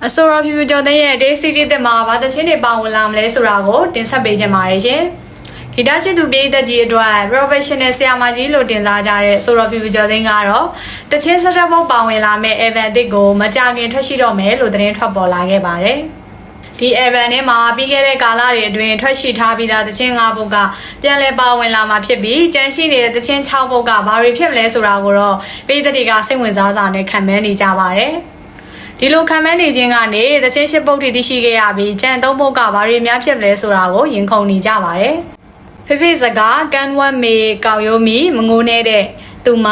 အဆိုတော်ဖြူဖြူကျော်တဲ့ရဲ့ Day City တက်မှာဘာသချင်းတွေပါဝင်လာမလဲဆိုတာကိုတင်ဆက်ပေးခြင်းပါတယ်ရှင်။ဂီတချစ်သူပြည်သက်ကြီးအတွက် Professional ဆရာမကြီးလို့တင်စားကြတဲ့အဆိုတော်ဖြူဖြူကျော်တဲ့ကတော့တချင်းစက်တပ်ပုတ်ပါဝင်လာမဲ့ Evan တစ်ကိုမကြခင်ထွက်ရှိတော့မယ်လို့သတင်းထွက်ပေါ်လာခဲ့ပါတယ်။ဒီ Evan နဲ့မှာပြီးခဲ့တဲ့ကာလတွေအတွင်းထွက်ရှိထားပြီးသားတချင်း၅ပုတ်ကပြန်လည်ပါဝင်လာမှာဖြစ်ပြီးကြန့်ရှိနေတဲ့တချင်း6ပုတ်ကဘာတွေဖြစ်မလဲဆိုတာကိုတော့ပြည်သက်တွေကစိတ်ဝင်စားစွာနဲ့ခံမှန်းနေကြပါတယ်။ဒီလိုခံမှန်းနေခြင်းကနေသချင်း၈ပုတ်ထိသိရှိခဲ့ရပြီးကျန်၃ပုတ်ကဘာတွေများဖြစ်လဲဆိုတာကိုရင်ခုန်နေကြပါတယ်။ဖေဖေစကားကန်ဝတ်မေကောက်ရိုးမီမငိုနေတဲ့သူမ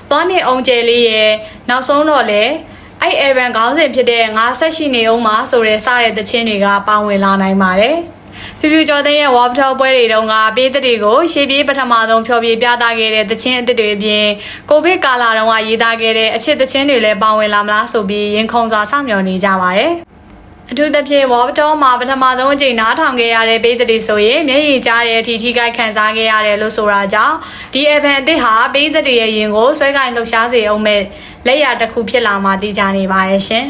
သွားနေအောင်ကျဲလေးရဲ့နောက်ဆုံးတော့လေအဲ့ Evan ခေါင်းစဉ်ဖြစ်တဲ့ငါဆက်ရှိနေအောင်မှာဆိုတဲ့စတဲ့သချင်းတွေကပေါဝင်လာနိုင်ပါတယ်။ဖြူဖြူကျော်တဲ့ရဲ့ Warp Tour ပွဲတွေတုန်းကပြည်သက်တွေကိုရှေ့ပြေးပထမဆုံးဖျော်ဖြေပြသခဲ့တဲ့သချင်းအသစ်တွေအပြင်ကိုဗစ်ကာလတုန်းကရေးသားခဲ့တဲ့အချစ်သချင်းတွေလည်းပေါဝင်လာမလားဆိုပြီးရင်ခုန်စွာစောင့်မျှော်နေကြပါတယ်။အထူးသဖြင့် Warp Tour မှာပထမဆုံးအကြိမ်နားထောင်ခဲ့ရတဲ့ပြည်သက်တွေဆိုရင်မျက်ရည်ကျတဲ့အထိထိခိုက်ခံစားခဲ့ရတယ်လို့ဆိုတာကြောင့်ဒီ Evan အသစ်ဟာပြည်သက်တွေရဲ့ရင်ကိုဆွဲကိုင်လှုပ်ရှားစေအောင်မဲ့လက်ရတစ်ခုဖြစ်လာမှသိကြနေပါတယ်ရှင်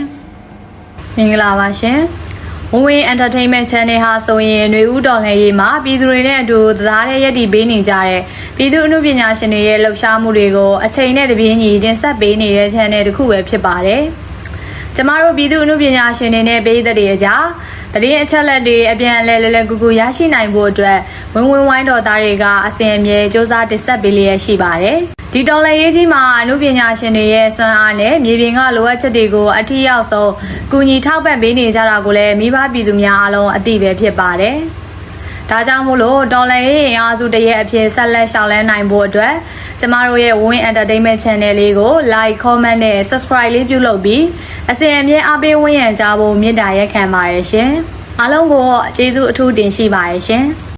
။မင်္ဂလာပါရှင်။ Win Entertainment Channel ဟာဆိုရင်ຫນွေဦးတော်လှန်ရေးမှာပြည်သူတွေနဲ့အတူတရားတဲ့ရည်တည်ပေးနေကြတဲ့ပြည်သူအမှုပညာရှင်တွေရဲ့လှုပ်ရှားမှုတွေကိုအချိန်နဲ့တပြေးညီတင်ဆက်ပေးနေတဲ့ channel တစ်ခုပဲဖြစ်ပါတယ်။ကျမတို့ပြည်သူအမှုပညာရှင်တွေနဲ့ပြည်သက်တွေအကြားတရင်အချက်လက်တွေအပြန်အလှန်လွယ်လွယ်ကူကူရရှိနိုင်ဖို့အတွက်ဝိုင်းတော်သားတွေကအစဉ်အမြဲစ조사တင်ဆက်ပေးလျက်ရှိပါတယ်။ဒီတော်လှန်ရေးကြီးမှာအမှုပညာရှင်တွေရဲ့စွမ်းအားနဲ့မြေပြင်ကလိုအပ်ချက်တွေကိုအထူးရောက်ဆုံးကူညီထောက်ပံ့ပေးနေကြတာကိုလည်းမိဘပြည်သူများအားလုံးအသိပဲဖြစ်ပါတယ်။ဒါကြောင့်မို့လို့တော်လှန်ရေးအင်အားစုတရဲ့အဖြစ်ဆက်လက်ရှောင်လန်းနိုင်ဖို့အတွက်ကျမတို့ရဲ့ Win Entertainment Channel လေးကို Like, Comment နဲ့ Subscribe လေးပြုလုပ်ပြီးအစဉ်အမြဲအားပေးဝန်းရံကြဖို့မေတ္တာရက်ခံပါတယ်ရှင်။အားလုံးကိုကျေးဇူးအထူးတင်ရှိပါတယ်ရှင်။